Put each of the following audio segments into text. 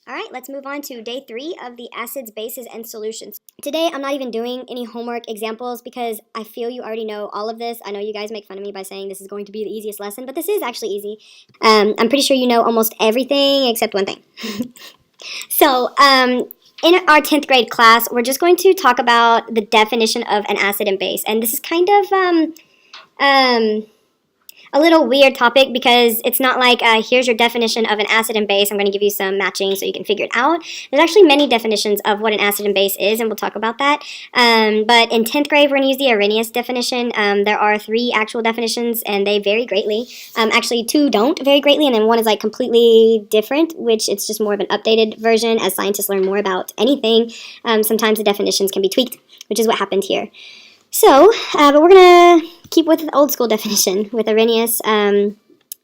All right, let's move on to day 3 of the acids, bases, and solutions. Today, I'm not even doing any homework examples because I feel you already know all of this. I know you guys make fun of me by saying this is going to be the easiest lesson, but this is actually easy. I'm pretty sure you know almost everything except one thing. So, in our 10th grade class, we're just going to talk about the definition of an acid and base. And this is kind of a little weird topic because it's not like here's your definition of an acid and base. I'm going to give you some matching so you can figure it out. There's actually many definitions of what an acid and base is, and we'll talk about that. But in 10th grade, we're going to use the Arrhenius definition. There are 3 actual definitions, and they vary greatly. Actually, 2 don't vary greatly, and then 1 is like completely different, which it's just more of an updated version. As scientists learn more about anything, sometimes the definitions can be tweaked, which is what happened here. So, but we're going to keep with the old school definition with Arrhenius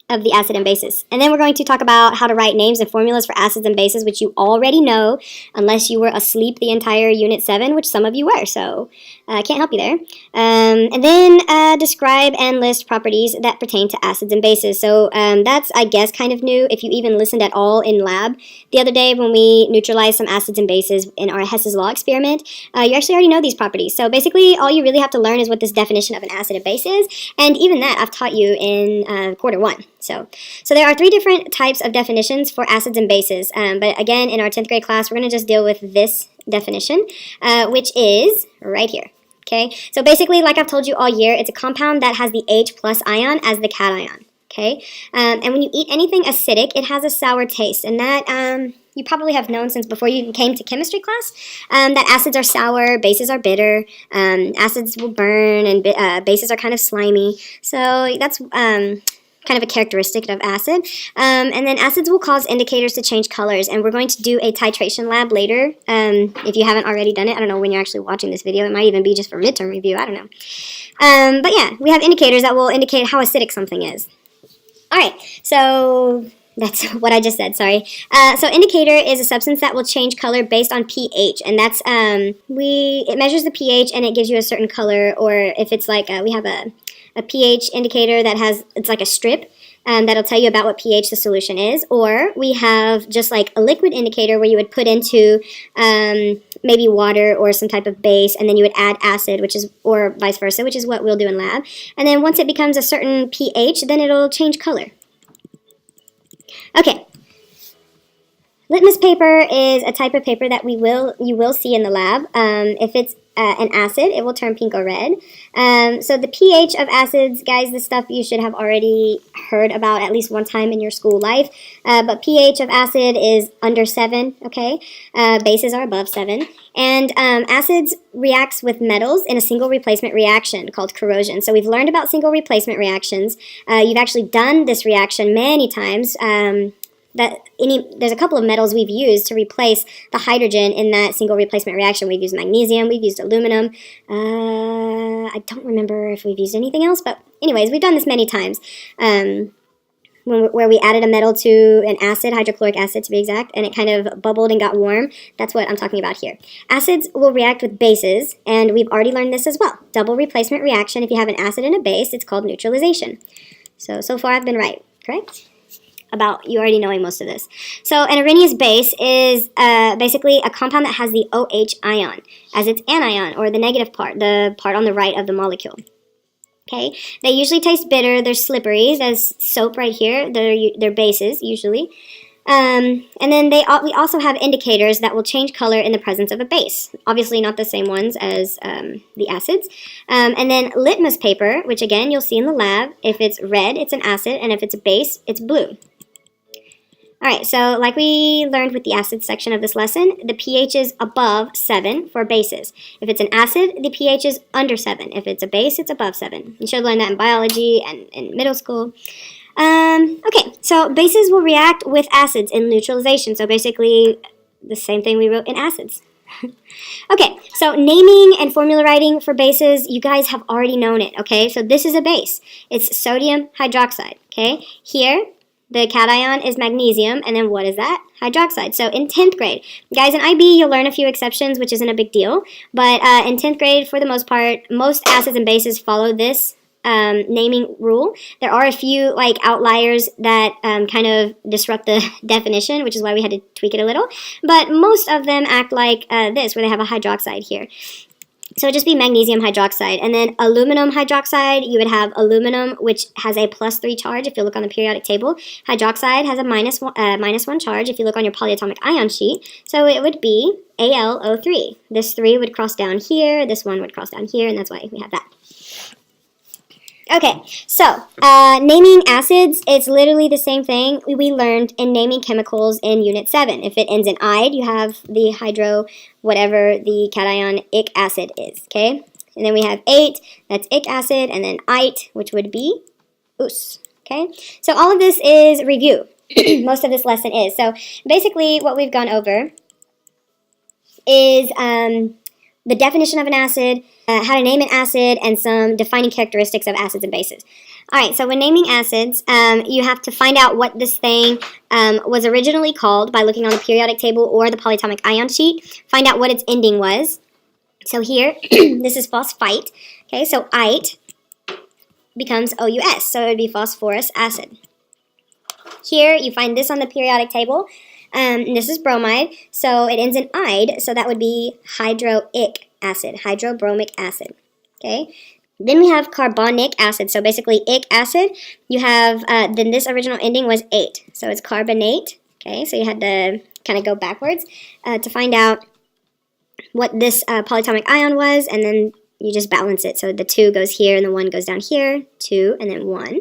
of the acid and bases. And then we're going to talk about how to write names and formulas for acids and bases, which you already know, unless you were asleep the entire Unit 7, which some of you were, so I can't help you there. And then describe and list properties that pertain to acids and bases. So that's, I guess, kind of new if you even listened at all in lab. The other day when we neutralized some acids and bases in our Hess's Law experiment, you actually already know these properties. So basically, all you really have to learn is what this definition of an acid and base is, and even that I've taught you in quarter 1. So there are 3 different types of definitions for acids and bases. But again, in our 10th grade class, we're going to just deal with this definition, which is right here. Okay, so basically, like I've told you all year, it's a compound that has the H+ ion as the cation. Okay, and when you eat anything acidic, it has a sour taste, and that you probably have known since before you came to chemistry class, that acids are sour, bases are bitter, acids will burn, and bases are kind of slimy. So that's kind of a characteristic of acid. And then acids will cause indicators to change colors, and we're going to do a titration lab later. If you haven't already done it, I don't know when you're actually watching this video. It might even be just for midterm review. I don't know. But yeah, we have indicators that will indicate how acidic something is. All right, so that's what I just said, sorry. So indicator is a substance that will change color based on pH, and that's, it measures the pH and it gives you a certain color, or if it's like, we have a pH indicator that has, it's like a strip, that'll tell you about what pH the solution is, or we have just like a liquid indicator where you would put into maybe water or some type of base, and then you would add acid, which is, or vice versa, which is what we'll do in lab. And then once it becomes a certain pH, then it'll change color. Okay. Litmus paper is a type of paper that you will see in the lab. If it's an acid, it will turn pink or red. So the pH of acids, guys, this stuff you should have already heard about at least one time in your school life. But pH of acid is under 7, okay? Bases are above 7. And acids reacts with metals in a single replacement reaction called corrosion. So we've learned about single replacement reactions. You've actually done this reaction many times. There's a couple of metals we've used to replace the hydrogen in that single replacement reaction. We've used magnesium, we've used aluminum. I don't remember if we've used anything else, but anyways, we've done this many times. Where we added a metal to an acid, hydrochloric acid to be exact, and it kind of bubbled and got warm. That's what I'm talking about here. Acids will react with bases, and we've already learned this as well. Double replacement reaction, if you have an acid and a base, it's called neutralization. So far I've been right, correct? About you already knowing most of this. So an Arrhenius base is basically a compound that has the OH ion as its anion, or the negative part, the part on the right of the molecule. Okay, they usually taste bitter. They're slippery. There's soap right here. They're bases usually. And then we also have indicators that will change color in the presence of a base. Obviously not the same ones as the acids. And then litmus paper, which again you'll see in the lab. If it's red, it's an acid, and if it's a base, it's blue. Alright, so like we learned with the acid section of this lesson, the pH is above 7 for bases. If it's an acid, the pH is under 7. If it's a base, it's above 7. You should have learned that in biology and in middle school. Okay, so bases will react with acids in neutralization. So basically, the same thing we wrote in acids. Okay, so naming and formula writing for bases, you guys have already known it, okay? So this is a base. It's sodium hydroxide, okay? Here, the cation is magnesium, and then what is that? Hydroxide. So in 10th grade, guys, in IB, you'll learn a few exceptions, which isn't a big deal. But in 10th grade, for the most part, most acids and bases follow this naming rule. There are a few like outliers that kind of disrupt the definition, which is why we had to tweak it a little. But most of them act like this, where they have a hydroxide here. So it'd just be magnesium hydroxide. And then aluminum hydroxide, you would have aluminum, which has a +3 charge if you look on the periodic table. Hydroxide has a -1 charge if you look on your polyatomic ion sheet. So it would be AlO3. This 3 would cross down here, this 1 would cross down here, and that's why we have that. Okay, so naming acids, it's literally the same thing we learned in naming chemicals in Unit 7. If it ends in "ide," you have the hydro, whatever the cation ic acid is, okay? And then we have 8, that's ic acid, and then "ite," which would be us, okay? So all of this is review. Most of this lesson is. So basically what we've gone over is the definition of an acid, how to name an acid, and some defining characteristics of acids and bases. Alright, so when naming acids, you have to find out what this thing was originally called by looking on the periodic table or the polyatomic ion sheet. Find out what its ending was. So here, this is phosphite. Okay, so ite becomes OUS, so it would be phosphorus acid. Here, you find this on the periodic table. And this is bromide, so it ends in ide, so that would be hydroic acid, hydrobromic acid, okay? Then we have carbonic acid, so basically ic acid, you have, then this original ending was 8, so it's carbonate, okay? So you had to kind of go backwards to find out what this polyatomic ion was, and then you just balance it, so the 2 goes here, and the 1 goes down here, 2, and then 1.